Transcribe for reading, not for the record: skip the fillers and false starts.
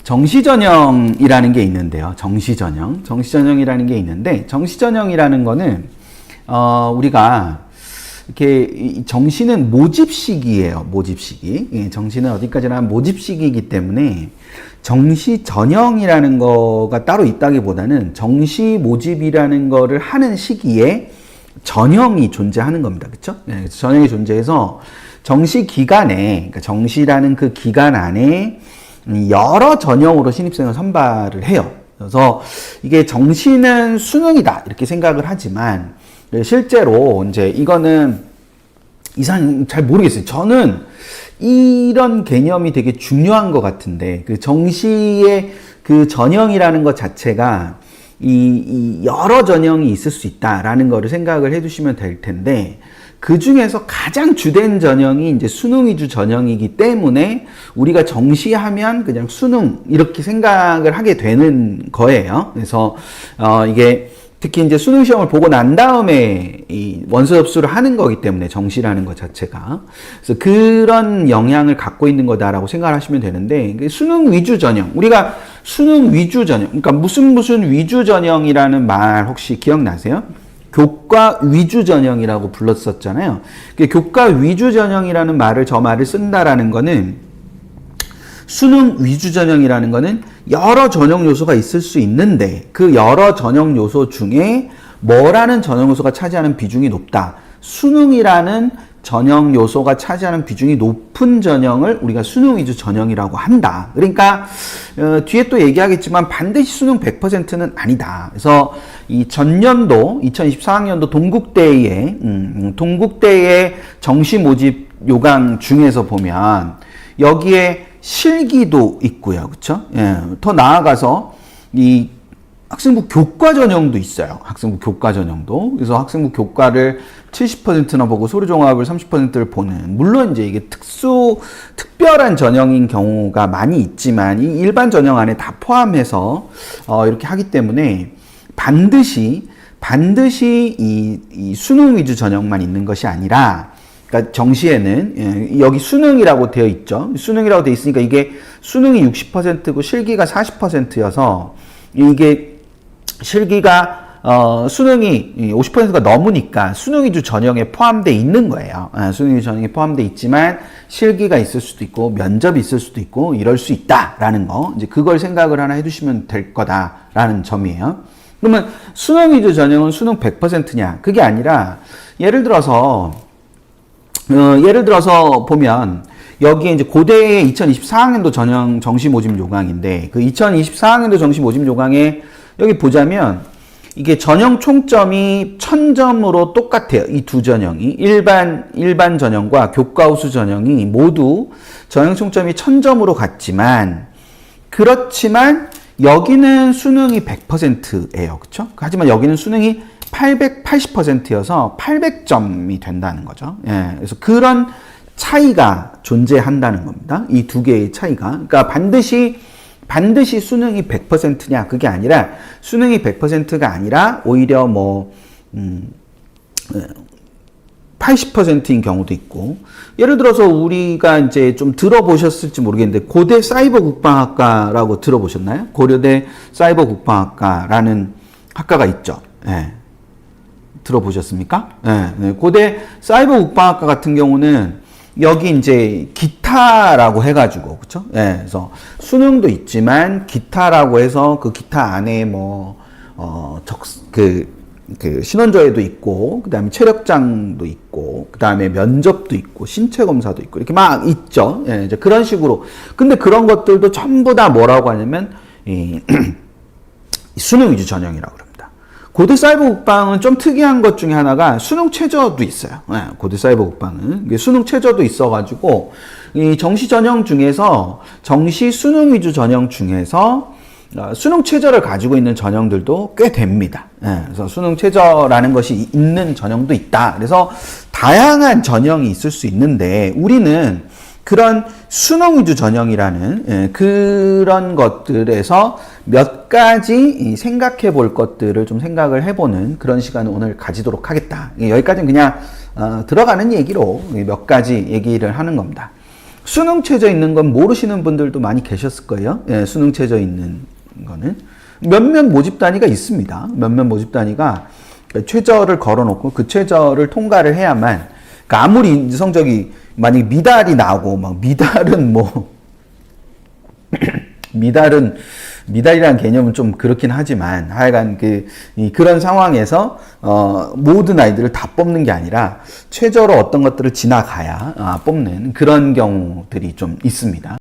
정시전형이라는 게 있는데요. 정시전형이라는 게 있는데, 정시전형이라는 거는, 우리가, 이렇게, 정시는 모집시기예요. 모집시기. 예, 정시는 어디까지나 모집시기이기 때문에, 정시전형이라는 거가 따로 있다기보다는, 정시 모집이라는 거를 하는 시기에 전형이 존재하는 겁니다. 그쵸? 예, 전형이 존재해서, 정시 기간에, 그러니까 정시라는 그 기간 안에, 여러 전형으로 신입생을 선발을 해요. 그래서 이게 정시는 수능이다 이렇게 생각을 하지만 실제로 이제 이거는 이상 잘 모르겠어요. 저는 이런 개념이 되게 중요한 것 같은데 그 정시의 그 전형이라는 것 자체가 이 여러 전형이 있을 수 있다라는 거를 생각을 해두시면 될 텐데 그 중에서 가장 주된 전형이 이제 수능 위주 전형이기 때문에 우리가 정시하면 그냥 수능 이렇게 생각을 하게 되는 거예요. 그래서 이게 특히 이제 수능 시험을 보고 난 다음에 이 원서 접수를 하는 거기 때문에 정시라는 것 자체가 그래서 그런 영향을 갖고 있는 거다라고 생각을 하시면 되는데 수능 위주 전형 우리가 수능 위주 전형 그러니까 무슨 위주 전형이라는 말 혹시 기억나세요? 교과 위주 전형이라고 불렀었잖아요. 교과 위주 전형이라는 말을 저 말을 쓴다라는 거는 수능 위주 전형이라는 거는 여러 전형 요소가 있을 수 있는데 그 여러 전형 요소 중에 뭐라는 전형 요소가 차지하는 비중이 높다. 수능이라는 전형 요소가 차지하는 비중이 높은 전형을 우리가 수능 위주 전형이라고 한다. 그러니까 뒤에 또 얘기하겠지만 반드시 수능 100%는 아니다. 그래서 이 전년도 2024학년도 동국대의 정시 모집 요강 중에서 보면 여기에 실기도 있고요. 그렇죠? 예. 더 나아가서 이 학생부 교과 전형도 있어요. 학생부 교과 전형도. 그래서 학생부 교과를 70%나 보고 서류종합을 30%를 보는. 물론 이제 이게 특별한 전형인 경우가 많이 있지만 이 일반 전형 안에 다 포함해서 이렇게 하기 때문에 반드시 이 수능 위주 전형만 있는 것이 아니라 그러니까 정시에는 여기 수능이라고 되어 있죠. 수능이라고 되어 있으니까 이게 수능이 60%고 실기가 40%여서 이게 실기가 수능이 50%가 넘으니까 수능 위주 전형에 포함되어 있는 거예요. 수능 위주 전형에 포함되어 있지만 실기가 있을 수도 있고 면접이 있을 수도 있고 이럴 수 있다라는 거 이제 그걸 생각을 하나 해두시면 될 거다라는 점이에요. 그러면 수능 위주 전형은 수능 100%냐? 그게 아니라 예를 들어서 보면 여기에 이제 고대의 2024학년도 전형 정시 모집 요강인데 그 2024학년도 정시 모집 요강에 여기 보자면 이게 전형 총점이 1000점으로 똑같아요. 이 두 전형이 일반 전형과 교과 우수 전형이 모두 전형 총점이 1000점으로 같지만 그렇지만 여기는 수능이 100%예요. 그렇죠? 하지만 여기는 수능이 880%여서 800점이 된다는 거죠. 예. 그래서 그런 차이가 존재한다는 겁니다. 이 두 개의 차이가. 그러니까 반드시 수능이 100%냐? 그게 아니라 수능이 100%가 아니라 오히려 80%인 경우도 있고 예를 들어서 우리가 이제 좀 들어보셨을지 모르겠는데 고대 사이버 국방학과라고 들어보셨나요? 고려대 사이버 국방학과라는 학과가 있죠. 예. 들어보셨습니까? 예. 고대 사이버 국방학과 같은 경우는 여기 이제 기타라고 해가지고 그쵸? 예. 그래서 수능도 있지만 기타라고 해서 그 기타 안에 신원조회도 있고, 그 다음에 체력장도 있고, 그 다음에 면접도 있고, 신체검사도 있고, 이렇게 막 있죠. 예, 이제 그런 식으로. 근데 그런 것들도 전부 다 뭐라고 하냐면, 수능 위주 전형이라고 그럽니다. 고대 사이버 국방은 좀 특이한 것 중에 하나가 수능 최저도 있어요. 예, 고대 사이버 국방은. 수능 최저도 있어가지고, 이 정시 전형 중에서, 정시 수능 위주 전형 중에서, 수능 최저를 가지고 있는 전형들도 꽤 됩니다. 예, 그래서 수능 최저라는 것이 있는 전형도 있다. 그래서 다양한 전형이 있을 수 있는데 우리는 그런 수능 위주 전형이라는 그런 것들에서 몇 가지 생각해 볼 것들을 좀 생각을 해보는 그런 시간을 오늘 가지도록 하겠다. 여기까지는 그냥 들어가는 얘기로 몇 가지 얘기를 하는 겁니다. 수능 최저 있는 건 모르시는 분들도 많이 계셨을 거예요. 예, 수능 최저 있는 거는. 몇몇 모집 단위가 있습니다. 몇몇 모집 단위가 최저를 걸어놓고 그 최저를 통과를 해야만, 그러니까 아무리 성적이 만약에 미달이 나오고, 막 미달은 뭐, 미달이라는 개념은 좀 그렇긴 하지만, 하여간 그런 상황에서, 모든 아이들을 다 뽑는 게 아니라, 최저로 어떤 것들을 지나가야, 뽑는 그런 경우들이 좀 있습니다.